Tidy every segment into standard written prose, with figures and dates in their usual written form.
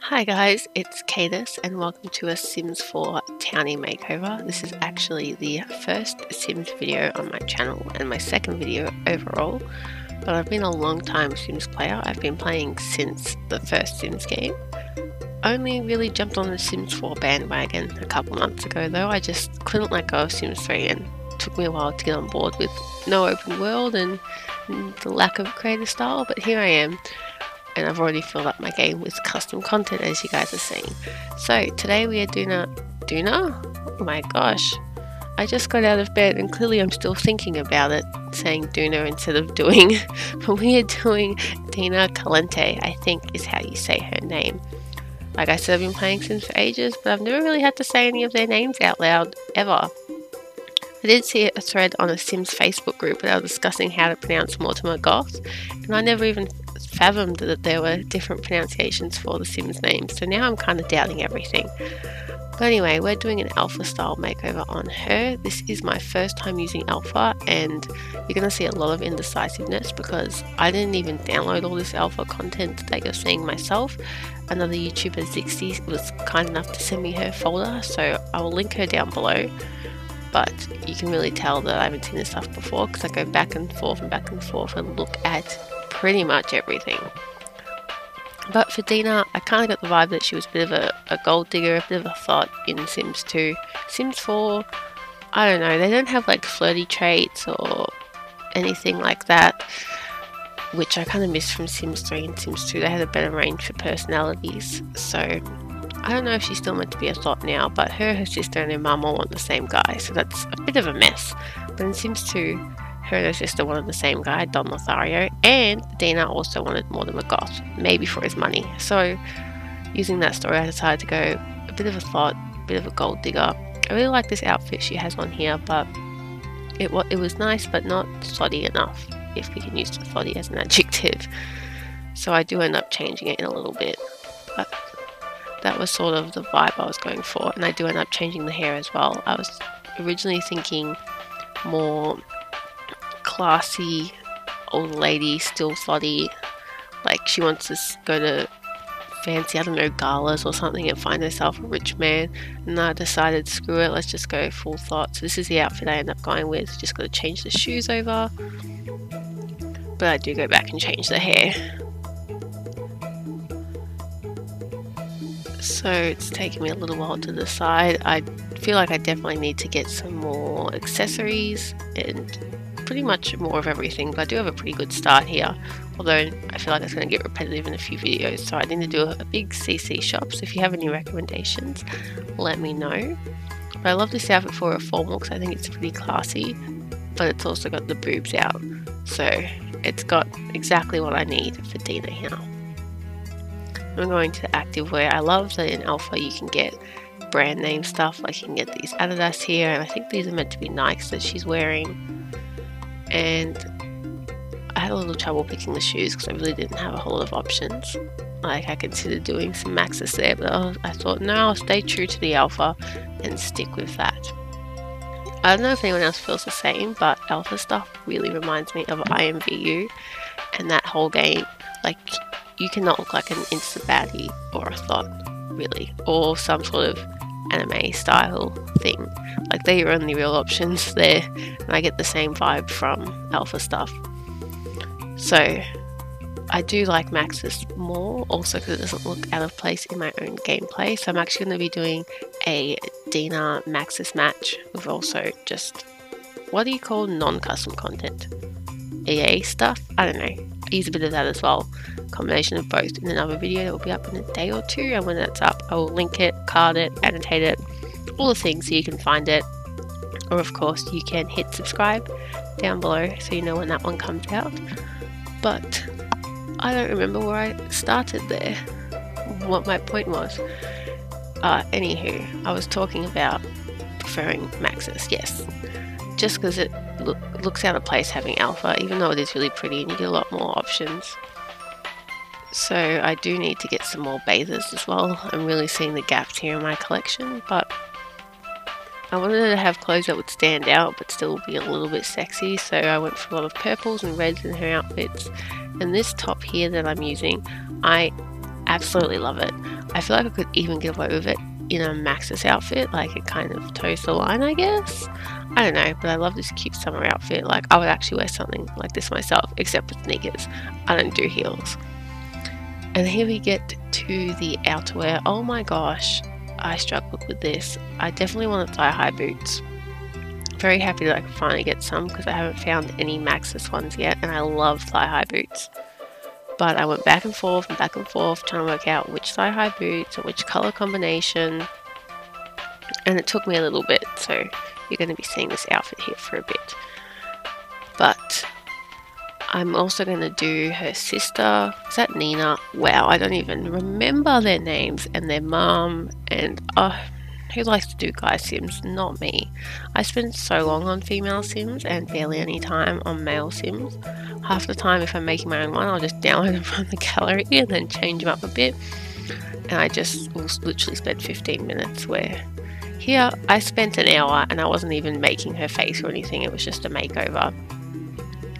Hi guys, it's Cadis and welcome to a Sims 4 Townie Makeover. This is actually the first Sims video on my channel and my second video overall, but I've been a long time Sims player. I've been playing since the first Sims game. Only really jumped on the Sims 4 bandwagon a couple months ago though. I just couldn't let go of Sims 3 and it took me a while to get on board with no open world and the lack of creative style, but here I am. And I've already filled up my game with custom content, as you guys are seeing. So today we are Dina? Oh my gosh, I just got out of bed and clearly I'm still thinking about it, saying Duna instead of doing. But we are doing Dina Caliente, I think is how you say her name. Like I said, I've been playing Sims for ages, but I've never really had to say any of their names out loud, ever. I did see a thread on a Sims Facebook group where they were discussing how to pronounce Mortimer Goth, and I never even fathomed that there were different pronunciations for the Sims names, so now I'm kind of doubting everything. But anyway, we're doing an alpha style makeover on her. This is my first time using alpha, and you're going to see a lot of indecisiveness because I didn't even download all this alpha content that you're seeing myself. Another YouTuber, Zixti, was kind enough to send me her folder, so I will link her down below. But you can really tell that I haven't seen this stuff before because I go back and forth and look at pretty much everything. But for Dina, I kind of got the vibe that she was a bit of a gold digger, a bit of a thought in Sims 2. Sims 4, I don't know, they don't have like flirty traits or anything like that, which I kind of missed from Sims 3 and Sims 2. They had a better range for personalities, so I don't know if she's still meant to be a thought now, but her sister and her mum all want the same guy, so that's a bit of a mess. But in Sims 2, her and her sister wanted the same guy, Don Lothario, and Dina also wanted Mortimer Goth, maybe for his money. So using that story, I decided to go a bit of a thought, a bit of a gold digger. I really like this outfit she has on here, but it was nice, but not thotty enough, if we can use the thotty as an adjective. So I do end up changing it in a little bit. But that was sort of the vibe I was going for, and I do end up changing the hair as well. I was originally thinking more classy old lady, still thotty, like she wants to go to fancy, I don't know, galas or something and find herself a rich man, and I decided screw it, let's just go full thought. So this is the outfit I end up going with. Just got to change the shoes over, but I do go back and change the hair. So it's taken me a little while to decide. I feel like I definitely need to get some more accessories and pretty much more of everything, but I do have a pretty good start here, although I feel like it's going to get repetitive in a few videos, so I need to do a big CC shop. So if you have any recommendations, let me know. But I love this outfit for a formal because I think it's pretty classy, but it's also got the boobs out, so it's got exactly what I need for Dina here. I'm going to activewear. I love that in alpha you can get brand name stuff, like you can get these Adidas here, and I think these are meant to be Nikes that she's wearing. And I had a little trouble picking the shoes because I really didn't have a whole lot of options. Like I considered doing some Maxis there, but I thought no, I'll stay true to the alpha and stick with that. I don't know if anyone else feels the same, but alpha stuff really reminds me of IMVU and that whole game. Like you cannot look like an insta baddie or a thought, really, or some sort of anime style thing. Like they're your only real options there, and I get the same vibe from alpha stuff. So I do like Maxis more, also because it doesn't look out of place in my own gameplay. So I'm actually going to be doing a Dina Maxis match with also just, what do you call non-custom content? EA stuff? I don't know. I use a bit of that as well. Combination of both in another video that will be up in a day or two, and when that's up I will link it, card it, annotate it, all the things so you can find it. Or of course you can hit subscribe down below so you know when that one comes out. But I don't remember where I started there, what my point was. Anywho, I was talking about preferring Maxis, yes. Just because it looks out of place having alpha, even though it is really pretty and you get a lot more options. So I do need to get some more bathers as well. I'm really seeing the gaps here in my collection, but I wanted to have clothes that would stand out but still be a little bit sexy, so I went for a lot of purples and reds in her outfits. And this top here that I'm using, I absolutely love it. I feel like I could even get away with it in a Maxis outfit, like it kind of toes the line, I guess. I don't know, but I love this cute summer outfit. Like, I would actually wear something like this myself, except with sneakers. I don't do heels. And here we get to the outerwear. Oh my gosh, I struggled with this. I definitely wanted thigh-high boots. Very happy that I could finally get some because I haven't found any Maxis ones yet, and I love thigh-high boots. But I went back and forth trying to work out which thigh-high boots and which colour combination, and it took me a little bit, so you're going to be seeing this outfit here for a bit. But I'm also going to do her sister. Is that Nina? Wow, I don't even remember their names, and their mum, and who likes to do guy sims? Not me. I spend so long on female sims and barely any time on male sims. Half the time, if I'm making my own one, I'll just download them from the gallery and then change them up a bit. And I just will literally spend 15 minutes, where here I spent an hour and I wasn't even making her face or anything. It was just a makeover.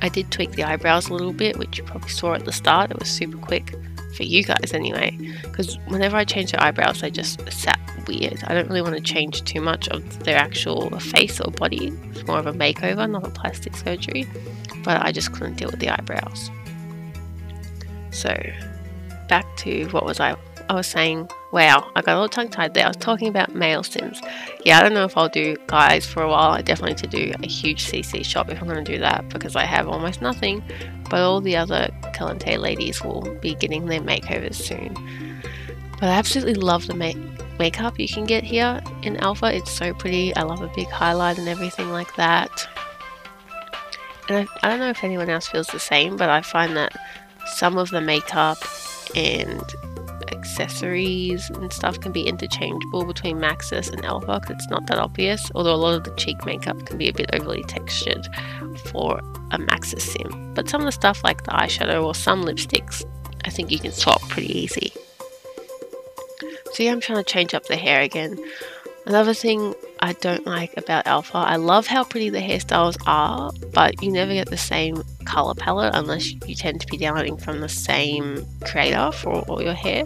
I did tweak the eyebrows a little bit, which you probably saw at the start. It was super quick for you guys anyway, because whenever I change their eyebrows, they just sat weird. I don't really want to change too much of their actual face or body. It's more of a makeover, not a plastic surgery, but I just couldn't deal with the eyebrows. So back to what was I was saying. Wow, I got a little tongue-tied there. I was talking about male sims. Yeah, I don't know if I'll do guys for a while. I definitely need to do a huge CC shop if I'm going to do that, because I have almost nothing. But all the other Caliente ladies will be getting their makeovers soon. But I absolutely love the makeup you can get here in Alpha. It's so pretty. I love a big highlight and everything like that. And I don't know if anyone else feels the same, but I find that some of the makeup and accessories and stuff can be interchangeable between Maxis and Alpha, because it's not that obvious, although a lot of the cheek makeup can be a bit overly textured for a Maxis sim. But some of the stuff like the eyeshadow or some lipsticks, I think you can swap pretty easy. So yeah, I'm trying to change up the hair again. Another thing I don't like about Alpha, I love how pretty the hairstyles are, but you never get the same colour palette unless you tend to be downloading from the same creator for all your hair.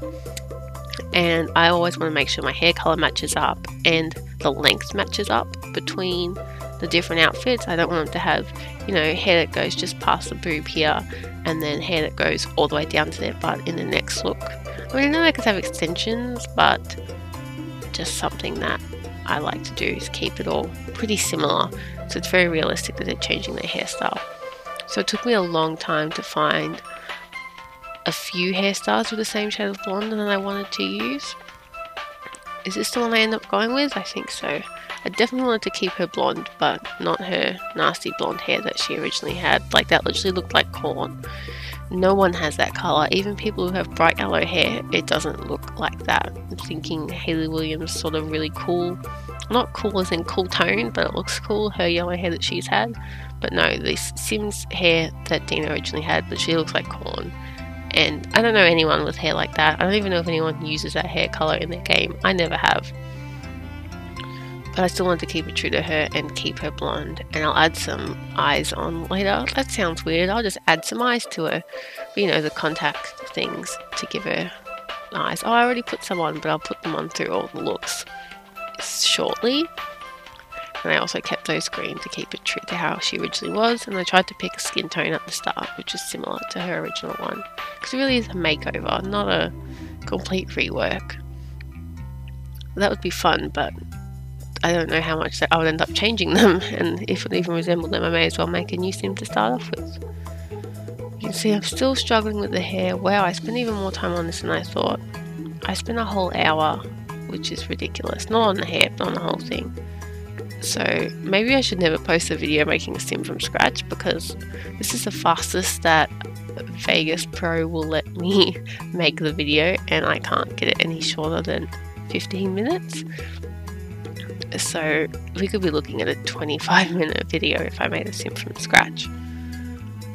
And I always want to make sure my hair colour matches up and the length matches up between the different outfits. I don't want them to have, you know, hair that goes just past the boob here and then hair that goes all the way down to their butt in the next look. I mean, I know I could have extensions, but just something that I like to do is keep it all pretty similar, so it's very realistic that they're changing their hairstyle. So it took me a long time to find a few hairstyles with the same shade of blonde that I wanted to use. Is this the one I end up going with? I think so. I definitely wanted to keep her blonde, but not her nasty blonde hair that she originally had. Like, that literally looked like corn. No one has that colour. Even people who have bright yellow hair, it doesn't look like that. I'm thinking Hayley Williams sort of really cool. Not cool as in cool tone, but it looks cool, her yellow hair that she's had. But no, this Sims hair that Dina originally had, but she looks like corn. And I don't know anyone with hair like that. I don't even know if anyone uses that hair colour in their game. I never have. But I still wanted to keep it true to her and keep her blonde. And I'll add some eyes on later. That sounds weird. I'll just add some eyes to her. But, you know, the contact things to give her eyes. Oh, I already put some on, but I'll put them on through all the looks shortly. And I also kept those green to keep it true to how she originally was. And I tried to pick a skin tone at the start, which is similar to her original one. Because it really is a makeover, not a complete rework. That would be fun, but I don't know how much that I would end up changing them, and if it even resembled them, I may as well make a new sim to start off with. You can see I'm still struggling with the hair. Wow, I spent even more time on this than I thought. I spent a whole hour, which is ridiculous. Not on the hair, but on the whole thing. So maybe I should never post a video making a sim from scratch, because this is the fastest that Vegas Pro will let me make the video, and I can't get it any shorter than 15 minutes. So we could be looking at a 25-minute video if I made a sim from scratch.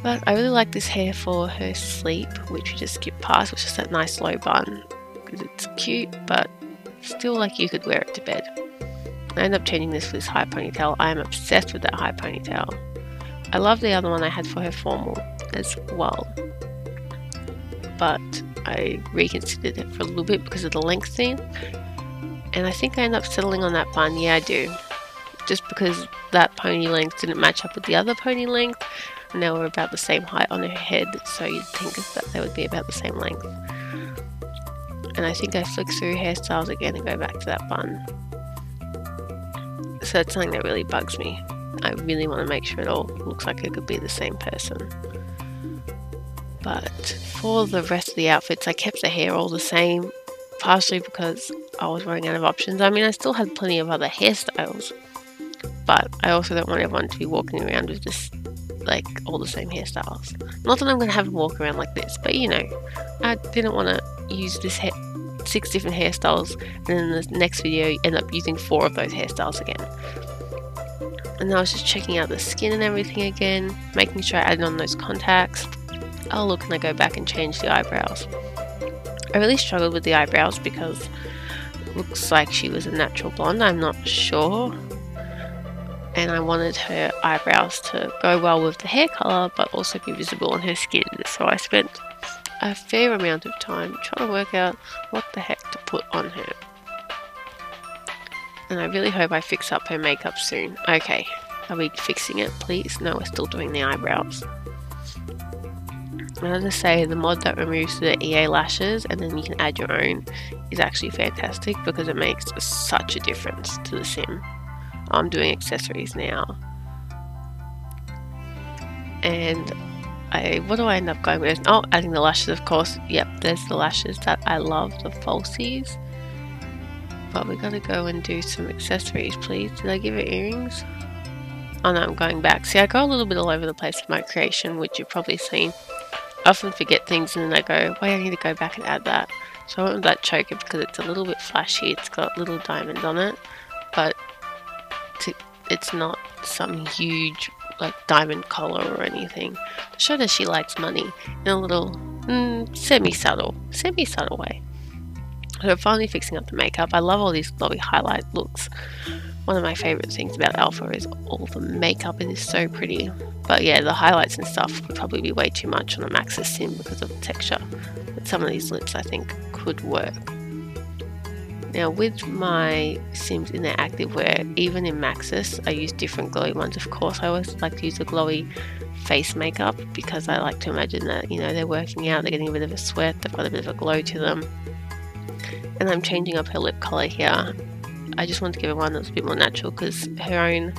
But I really like this hair for her sleep, which we just skipped past, which is just that nice low bun, because it's cute, but still like you could wear it to bed. I end up changing this for this high ponytail. I am obsessed with that high ponytail. I love the other one I had for her formal as well. But I reconsidered it for a little bit because of the length thing, and I think I end up settling on that bun. Yeah, I do. Just because that pony length didn't match up with the other pony length, and they were about the same height on her head, so you'd think that they would be about the same length. And I think I flick through hairstyles again and go back to that bun. So that's something that really bugs me. I really want to make sure it all looks like it could be the same person. But for the rest of the outfits, I kept the hair all the same, partially because I was running out of options. I mean, I still had plenty of other hairstyles, but I also don't want everyone to be walking around with just like all the same hairstyles. Not that I'm going to have them walk around like this, but you know, I didn't want to use this 6 different hairstyles and then in the next video you end up using 4 of those hairstyles again. And I was just checking out the skin and everything again, making sure I added on those contacts. Oh look, and I go back and change the eyebrows. I really struggled with the eyebrows because it looks like she was a natural blonde, I'm not sure. And I wanted her eyebrows to go well with the hair colour but also be visible on her skin. So I spent a fair amount of time trying to work out what the heck to put on her. And I really hope I fix up her makeup soon. Okay, are we fixing it please? No, we're still doing the eyebrows. And as I say, the mod that removes the EA lashes and then you can add your own is actually fantastic because it makes such a difference to the sim. I'm doing accessories now. And what do I end up going with? Oh, adding the lashes, of course. Yep, there's the lashes that I love, the falsies. But we gotta go and do some accessories, please. Did I give her earrings? Oh no, I'm going back. See, I go a little bit all over the place with my creation, which you've probably seen. I often forget things and then I go, wait, I need to go back and add that. So I went with that choker because it's a little bit flashy. It's got little diamonds on it, but it's not some huge like diamond collar or anything. To show that she likes money in a little semi-subtle way. So I'm finally fixing up the makeup. I love all these glowy highlight looks. One of my favorite things about Alpha is all the makeup. It is so pretty. But yeah, the highlights and stuff would probably be way too much on a Maxis sim because of the texture. But some of these lips I think could work. Now with my sims in their active wear, even in Maxis, I use different glowy ones. Of course, I always like to use a glowy face makeup because I like to imagine that, you know, they're working out, they're getting a bit of a sweat, they've got a bit of a glow to them. And I'm changing up her lip colour here. I just want to give her one that's a bit more natural because her own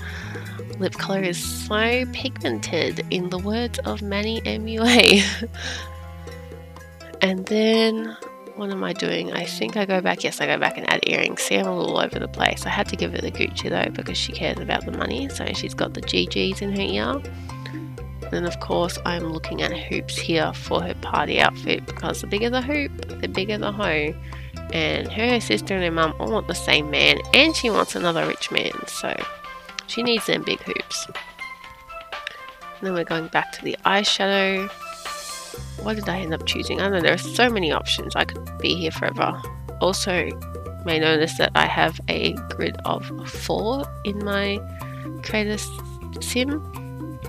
lip colour is so pigmented, in the words of Manny MUA. And then what am I doing? I think I go back. Yes, I go back and add earrings. See, I'm a little over the place. I had to give her the Gucci though because she cares about the money. So she's got the GGs in her ear. And then of course I'm looking at hoops here for her party outfit because the bigger the hoop, the bigger the hoe. And her sister and her mum all want the same man and she wants another rich man. So she needs them big hoops. And then we're going back to the eyeshadow. What did I end up choosing? I don't know, there are so many options. I could be here forever. Also, you may notice that I have a grid of 4 in my creator sim.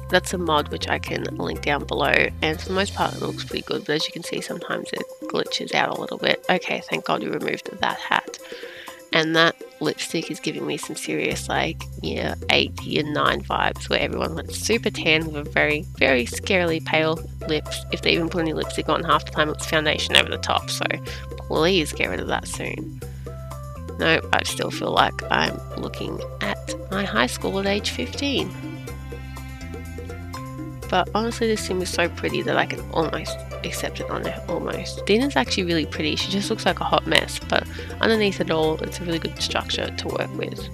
That's a mod which I can link down below, and for the most part it looks pretty good, but as you can see sometimes it glitches out a little bit. Okay, thank God we removed that hat. And that lipstick is giving me some serious like year 8, year 9 vibes where everyone went super tan with a very, very scarily pale lips. If they even put any lipstick on, half the time it's foundation over the top, so please get rid of that soon. No, I still feel like I'm looking at my high school at age 15. But honestly this sim is so pretty that I can almost accept it on her, almost. Dina's actually really pretty, she just looks like a hot mess, but underneath it all it's a really good structure to work with.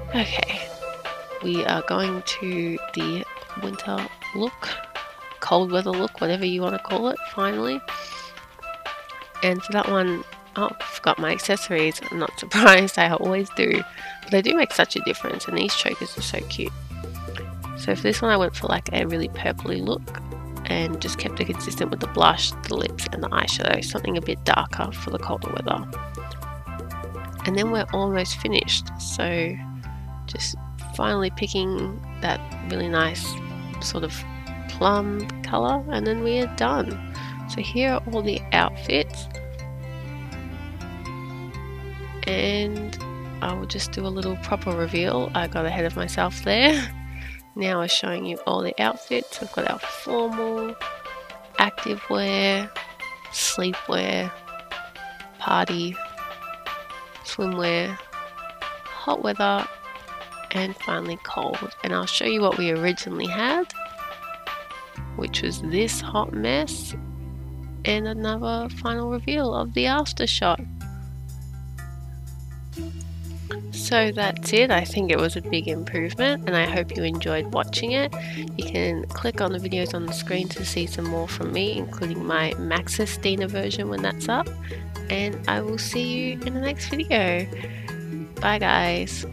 Okay, we are going to the winter look, cold weather look, whatever you want to call it, finally. And for that one, oh, I forgot my accessories. I'm not surprised, I always do, but they do make such a difference and these chokers are so cute. So for this one I went for like a really purpley look and just kept it consistent with the blush, the lips and the eyeshadow, something a bit darker for the colder weather. And then we're almost finished, so just finally picking that really nice sort of plum colour and then we are done. So here are all the outfits, and I will just do a little proper reveal. I got ahead of myself there. Now I'm showing you all the outfits. We've got our formal, activewear, sleepwear, party, swimwear, hot weather, and finally cold. And I'll show you what we originally had, which was this hot mess, and another final reveal of the after shot. So that's it. I think it was a big improvement, and I hope you enjoyed watching it. You can click on the videos on the screen to see some more from me, including my Maxis Dina version when that's up, and I will see you in the next video. Bye guys.